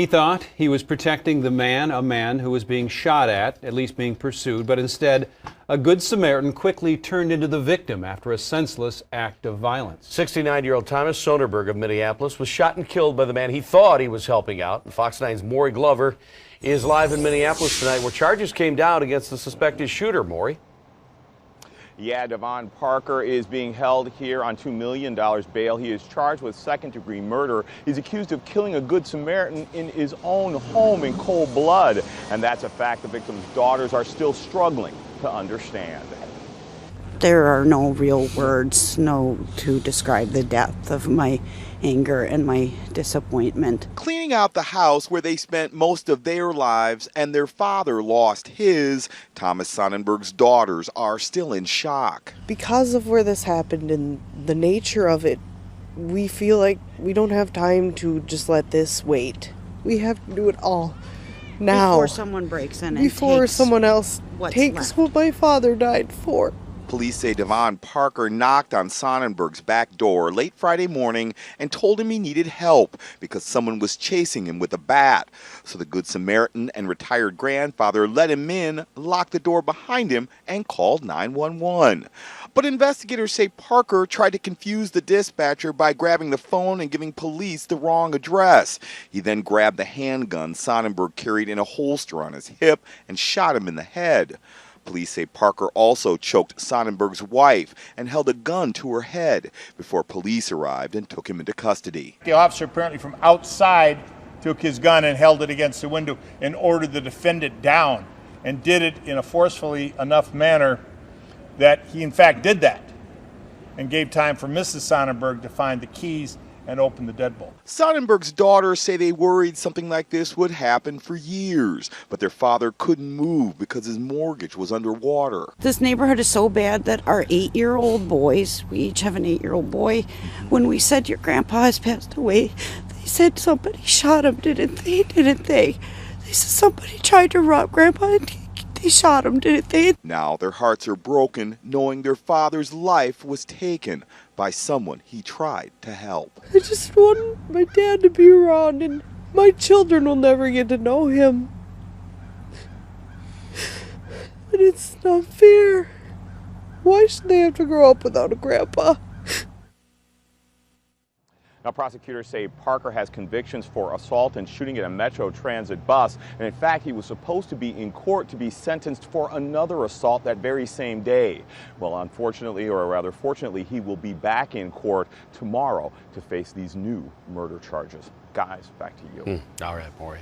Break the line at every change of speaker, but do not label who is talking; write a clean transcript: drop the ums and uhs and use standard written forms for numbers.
He thought he was protecting a man who was being shot at least being pursued, but instead a Good Samaritan quickly turned into the victim after a senseless act of violence.
69-year-old Thomas Soderberg of Minneapolis was shot and killed by the man he thought he was helping out. And Fox 9's Maury Glover is live in Minneapolis tonight, where charges came down against the suspected shooter. Maury?
Yeah, Devon Parker is being held here on $2 million bail. He is charged with second-degree murder. He's accused of killing a Good Samaritan in his own home in cold blood. And that's a fact the victim's daughters are still struggling to understand.
There are no real words, to describe the depth of my anger and my disappointment.
Cleaning out the house where they spent most of their lives and their father lost his, Thomas Sonnenberg's daughters are still in shock.
Because of where this happened and the nature of it, we feel like we don't have time to just let this wait. We have to do it all now.
Before someone breaks in and
before
takes
someone else takes
left.
what my father died for.
Police say Devon Parker knocked on Sonnenberg's back door late Friday morning and told him he needed help because someone was chasing him with a bat. So the Good Samaritan and retired grandfather let him in, locked the door behind him, and called 911. But investigators say Parker tried to confuse the dispatcher by grabbing the phone and giving police the wrong address. He then grabbed the handgun Sonnenberg carried in a holster on his hip and shot him in the head. Police say Parker also choked Sonnenberg's wife and held a gun to her head before police arrived and took him into custody.
The officer apparently from outside took his gun and held it against the window and ordered the defendant down, and did it in a forcefully enough manner that he in fact did that and gave time for Mrs. Sonnenberg to find the keys and open the deadbolt.
Sonnenberg's daughters say they worried something like this would happen for years, but their father couldn't move because his mortgage was underwater.
This neighborhood is so bad that our 8-year-old boys, we each have an 8-year-old boy, when we said your grandpa has passed away, they said somebody shot him, didn't they? They said somebody tried to rob grandpa and they shot him, didn't they?
Now their hearts are broken knowing their father's life was taken by someone he tried to help.
I just want my dad to be around, and my children will never get to know him. But it's not fair. Why should they have to grow up without a grandpa?
Now, prosecutors say Parker has convictions for assault and shooting at a Metro Transit bus. And in fact, he was supposed to be in court to be sentenced for another assault that very same day. Well, unfortunately, or rather fortunately, he will be back in court tomorrow to face these new murder charges. Guys, back to you.
All right, Maury.